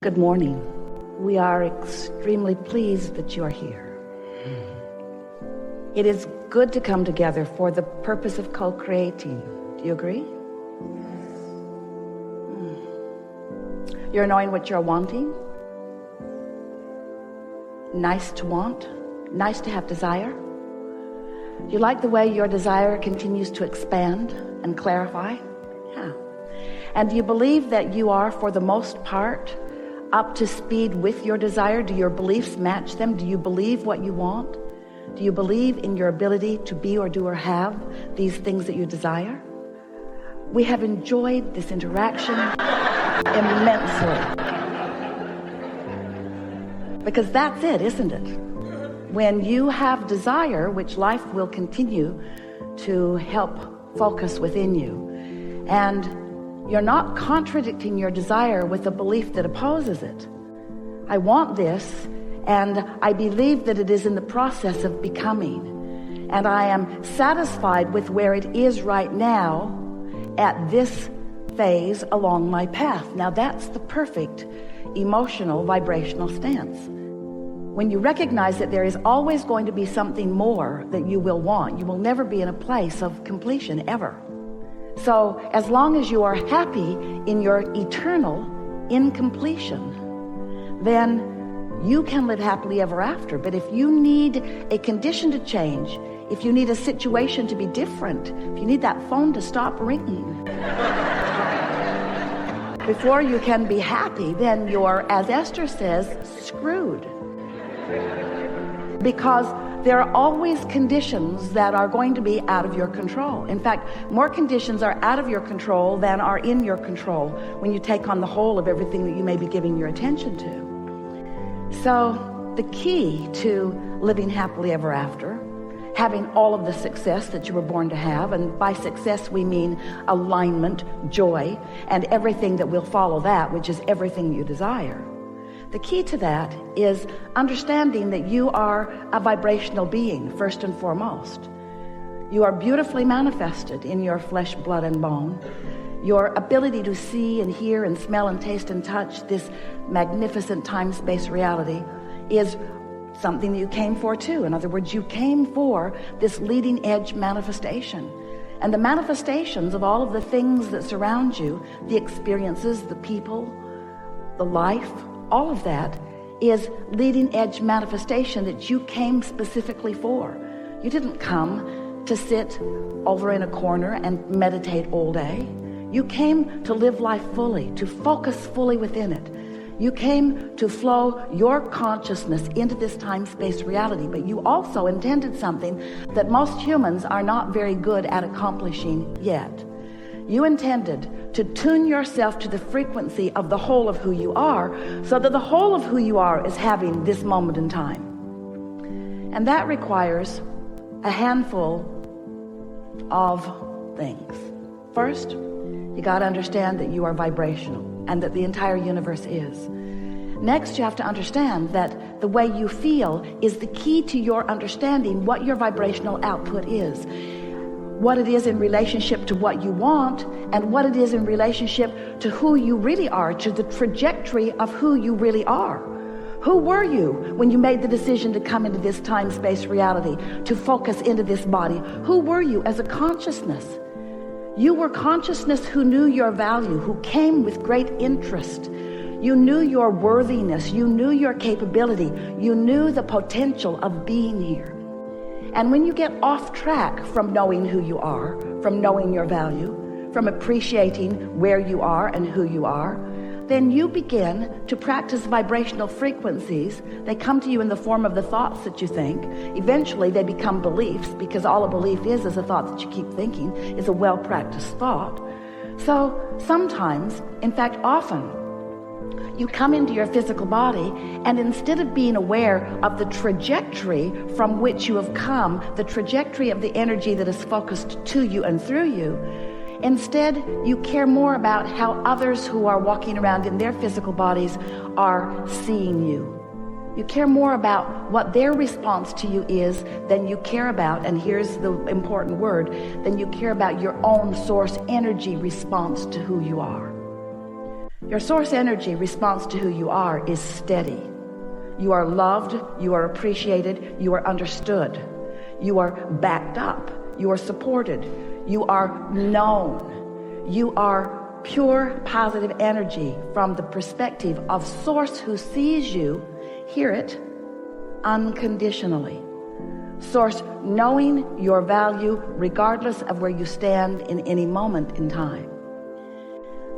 Good morning. We are extremely pleased that you are here. It is good to come together for the purpose of co-creating. Do you agree? You're knowing what you're wanting. Nice to want. Nice to have desire. You like the way your desire continues to expand and clarify? Yeah. And do you believe that you are, for the most part, up to speed with your desire? Do your beliefs match them? Do you believe what you want? Do you believe in your ability to be or do or have these things that you desire? We have enjoyed this interaction immensely. Because that's it, isn't it? When you have desire, which life will continue to help focus within you, and you're not contradicting your desire with a belief that opposes it. I want this, and I believe that it is in the process of becoming. And I am satisfied with where it is right now at this phase along my path. Now that's the perfect emotional, vibrational stance. When you recognize that there is always going to be something more that you will want, you will never be in a place of completion, ever. So as long as you are happy in your eternal incompletion, then you can live happily ever after. But if you need a condition to change, if you need a situation to be different, if you need that phone to stop ringing before you can be happy, then you're, as Esther says, screwed. Because there are always conditions that are going to be out of your control. In fact, more conditions are out of your control than are in your control when you take on the whole of everything that you may be giving your attention to. So the key to living happily ever after, having all of the success that you were born to have, and by success we mean alignment, joy, and everything that will follow that, which is everything you desire. The key to that is understanding that you are a vibrational being, first and foremost. You are beautifully manifested in your flesh, blood, and bone. Your ability to see and hear and smell and taste and touch this magnificent time-space reality is something that you came for too. In other words, you came for this leading edge manifestation. And the manifestations of all of the things that surround you, the experiences, the people, the life, all of that is leading edge manifestation that you came specifically for. You didn't come to sit over in a corner and meditate all day. You came to live life fully, to focus fully within it. You came to flow your consciousness into this time-space reality, but you also intended something that most humans are not very good at accomplishing yet. You intended to tune yourself to the frequency of the whole of who you are, so that the whole of who you are is having this moment in time. And that requires a handful of things. First, you got to understand that you are vibrational and that the entire universe is. Next, you have to understand that the way you feel is the key to your understanding what your vibrational output is. What it is in relationship to what you want, and what it is in relationship to who you really are, to the trajectory of who you really are. Who were you when you made the decision to come into this time-space reality, to focus into this body? Who were you as a consciousness? You were consciousness who knew your value, who came with great interest. You knew your worthiness, you knew your capability, you knew the potential of being here. And when you get off track from knowing who you are, from knowing your value, from appreciating where you are and who you are, then you begin to practice vibrational frequencies. They come to you in the form of the thoughts that you think. Eventually they become beliefs, because all a belief is a thought that you keep thinking, is a well-practiced thought. So sometimes, in fact often, you come into your physical body, and instead of being aware of the trajectory from which you have come, the trajectory of the energy that is focused to you and through you, instead you care more about how others who are walking around in their physical bodies are seeing you. You care more about what their response to you is than you care about, and here's the important word, than you care about your own source energy response to who you are. Your source energy response to who you are is steady. You are loved, you are appreciated, you are understood, you are backed up, you are supported, you are known, you are pure positive energy from the perspective of Source, who sees you, hear it, unconditionally. Source knowing your value regardless of where you stand in any moment in time.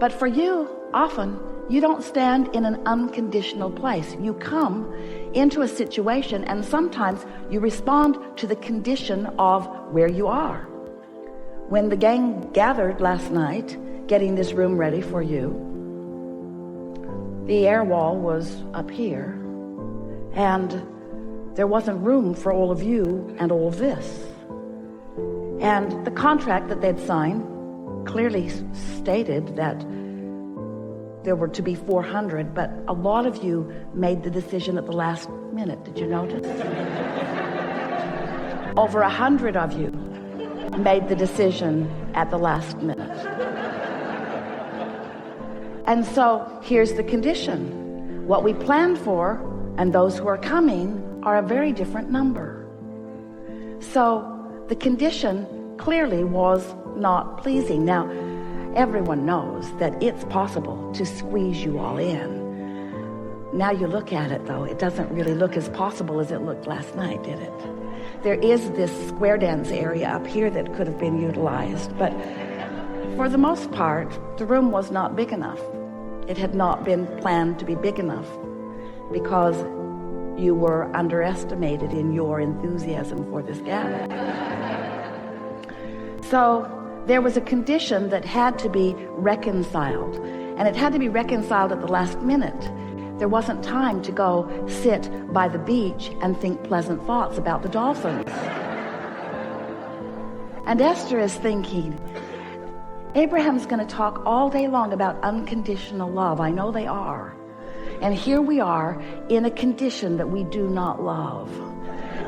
But for you, often, you don't stand in an unconditional place. You come into a situation and sometimes you respond to the condition of where you are. When the gang gathered last night, getting this room ready for you, the air wall was up here and there wasn't room for all of you and all of this. And the contract that they'd signed clearly stated that there were to be 400, but a lot of you made the decision at the last minute. Did you notice? Over 100 of you made the decision at the last minute. And so here's the condition. What we planned for and those who are coming are a very different number. So the condition clearly was not pleasing. Now, everyone knows that it's possible to squeeze you all in. Now you look at it, though, it doesn't really look as possible as it looked last night, did it? There is this square dance area up here that could have been utilized, but for the most part, the room was not big enough. It had not been planned to be big enough because you were underestimated in your enthusiasm for this gathering. So there was a condition that had to be reconciled, and it had to be reconciled at the last minute. There wasn't time to go sit by the beach and think pleasant thoughts about the dolphins. And Esther is thinking, Abraham's going to talk all day long about unconditional love. I know they are. And here we are in a condition that we do not love.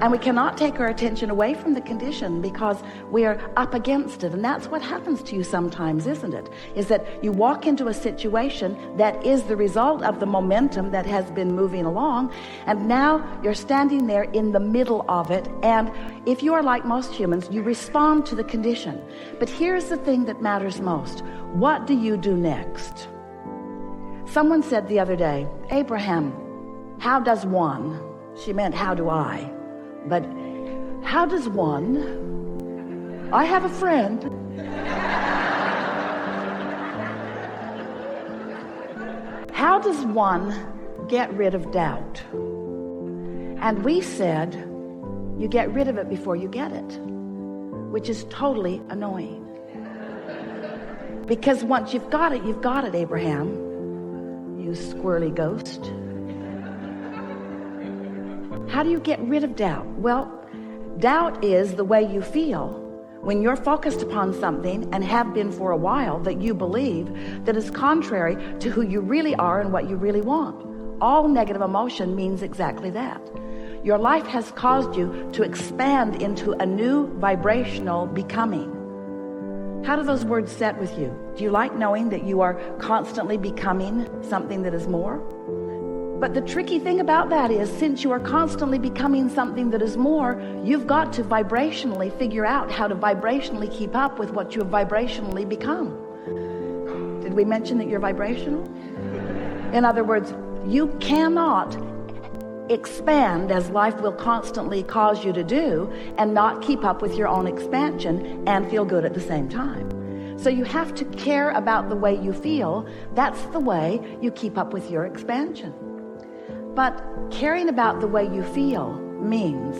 And we cannot take our attention away from the condition because we are up against it. And that's what happens to you sometimes, isn't it? Is that you walk into a situation that is the result of the momentum that has been moving along. And now you're standing there in the middle of it. And if you are like most humans, you respond to the condition. But here's the thing that matters most. What do you do next? Someone said the other day, Abraham, how does one? She meant, how do I? But how does one? I have a friend. How does one get rid of doubt? And we said, you get rid of it before you get it, which is totally annoying. Because once you've got it, Abraham, you squirrely ghost. How do you get rid of doubt? Well, doubt is the way you feel when you're focused upon something and have been for a while that you believe that is contrary to who you really are and what you really want. All negative emotion means exactly that. Your life has caused you to expand into a new vibrational becoming. How do those words set with you? Do you like knowing that you are constantly becoming something that is more? But the tricky thing about that is, since you are constantly becoming something that is more, you've got to vibrationally figure out how to vibrationally keep up with what you have vibrationally become. Did we mention that you're vibrational? In other words, you cannot expand as life will constantly cause you to do and not keep up with your own expansion and feel good at the same time. So you have to care about the way you feel. That's the way you keep up with your expansion. But caring about the way you feel means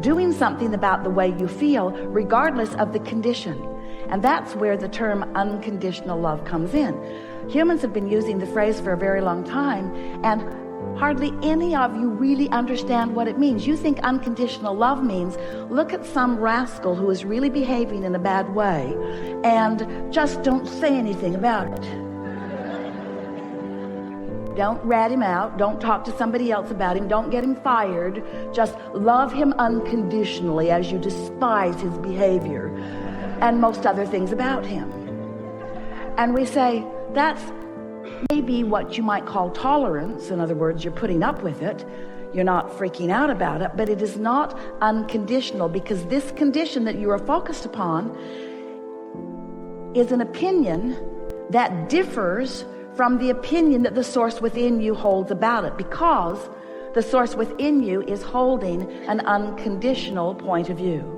doing something about the way you feel regardless of the condition. And that's where the term unconditional love comes in. Humans have been using the phrase for a very long time, and hardly any of you really understand what it means. You think unconditional love means look at some rascal who is really behaving in a bad way and just don't say anything about it. Don't rat him out. Don't talk to somebody else about him. Don't get him fired. Just love him unconditionally as you despise his behavior and most other things about him. And we say, that's may be what you might call tolerance. In other words, you're putting up with it. You're not freaking out about it, but it is not unconditional, because this condition that you are focused upon is an opinion that differs from the opinion that the source within you holds about it, because the source within you is holding an unconditional point of view.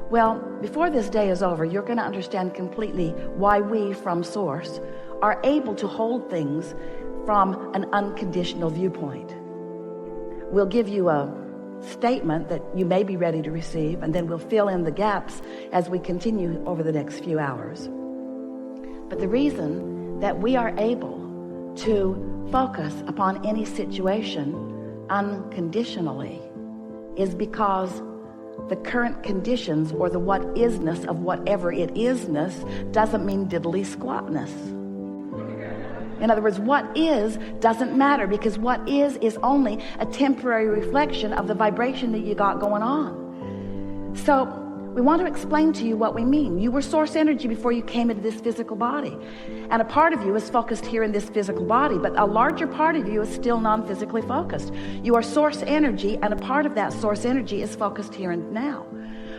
Well, before this day is over, you're going to understand completely why we from source are able to hold things from an unconditional viewpoint. We'll give you a statement that you may be ready to receive, and then we'll fill in the gaps as we continue over the next few hours. But the reason that we are able to focus upon any situation unconditionally is because the current conditions, or the what isness of whatever it isness, doesn't mean diddly squatness. In other words, what is doesn't matter, because what is only a temporary reflection of the vibration that you got going on. So we want to explain to you what we mean. You were source energy before you came into this physical body. And a part of you is focused here in this physical body, but a larger part of you is still non-physically focused. You are source energy, and a part of that source energy is focused here and now.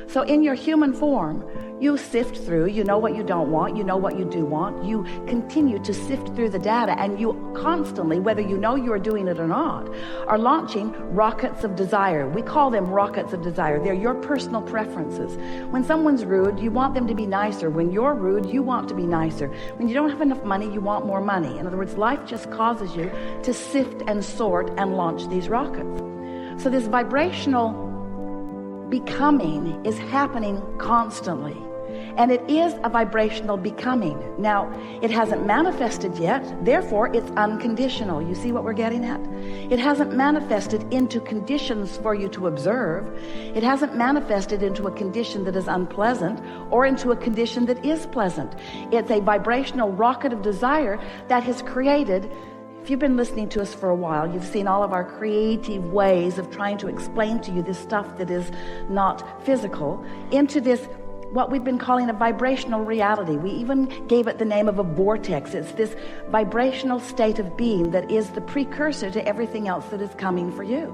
So in your human form, you sift through, you know what you don't want, you know what you do want, you continue to sift through the data, and you constantly, whether you know you are doing it or not, are launching rockets of desire. We call them rockets of desire. They're your personal preferences. When someone's rude, you want them to be nicer. When you're rude, you want to be nicer. When you don't have enough money, you want more money. In other words, life just causes you to sift and sort and launch these rockets. So this vibrational becoming is happening constantly, and it is a vibrational becoming. Now, it hasn't manifested yet, therefore it's unconditional. You see what we're getting at? It hasn't manifested into conditions for you to observe. It hasn't manifested into a condition that is unpleasant or into a condition that is pleasant. It's a vibrational rocket of desire that has created. If you've been listening to us for a while, you've seen all of our creative ways of trying to explain to you this stuff that is not physical into this, what we've been calling a vibrational reality. We even gave it the name of a vortex. It's this vibrational state of being that is the precursor to everything else that is coming for you.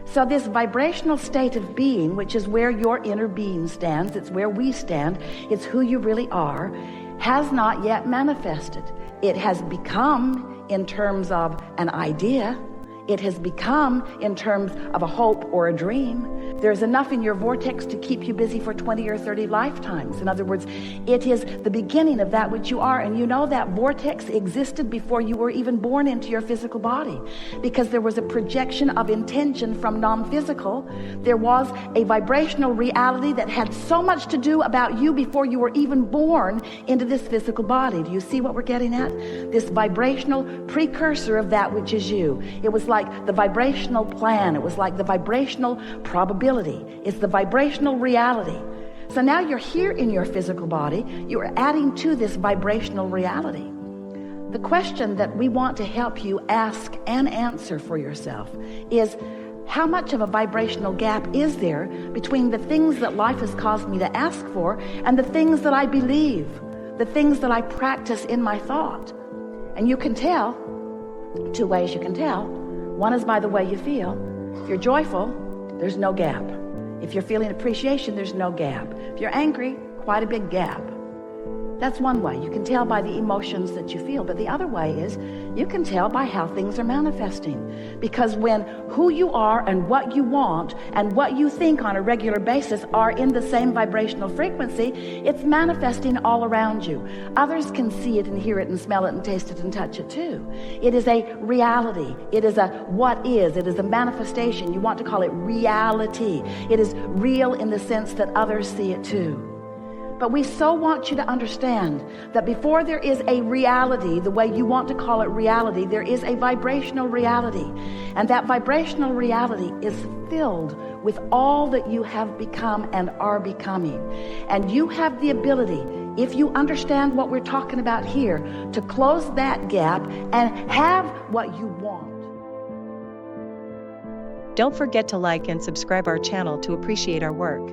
So this vibrational state of being, which is where your inner being stands, it's where we stand, it's who you really are, has not yet manifested. It has become in terms of an idea. It has become in terms of a hope or a dream. There's enough in your vortex to keep you busy for 20 or 30 lifetimes. In other words, it is the beginning of that which you are. And you know that vortex existed before you were even born into your physical body, because there was a projection of intention from non-physical. There was a vibrational reality that had so much to do about you before you were even born into this physical body. Do you see what we're getting at? This vibrational precursor of that which is you. It was like the vibrational plan. It was like the vibrational probability. It's the vibrational reality. So now you're here in your physical body. You are adding to this vibrational reality. The question that we want to help you ask and answer for yourself is, how much of a vibrational gap is there between the things that life has caused me to ask for and the things that I believe, the things that I practice in my thought? And you can tell, two ways you can tell. One is by the way you feel. If you're joyful, there's no gap. If you're feeling appreciation, there's no gap. If you're angry, quite a big gap. That's one way. You can tell by the emotions that you feel. But the other way is you can tell by how things are manifesting. Because when who you are and what you want and what you think on a regular basis are in the same vibrational frequency, it's manifesting all around you. Others can see it and hear it and smell it and taste it and touch it too. It is a reality. It is a what is. It is a manifestation. You want to call it reality. It is real in the sense that others see it too. But we so want you to understand that before there is a reality, the way you want to call it reality, there is a vibrational reality. And that vibrational reality is filled with all that you have become and are becoming. And you have the ability, if you understand what we're talking about here, to close that gap and have what you want. Don't forget to like and subscribe our channel to appreciate our work.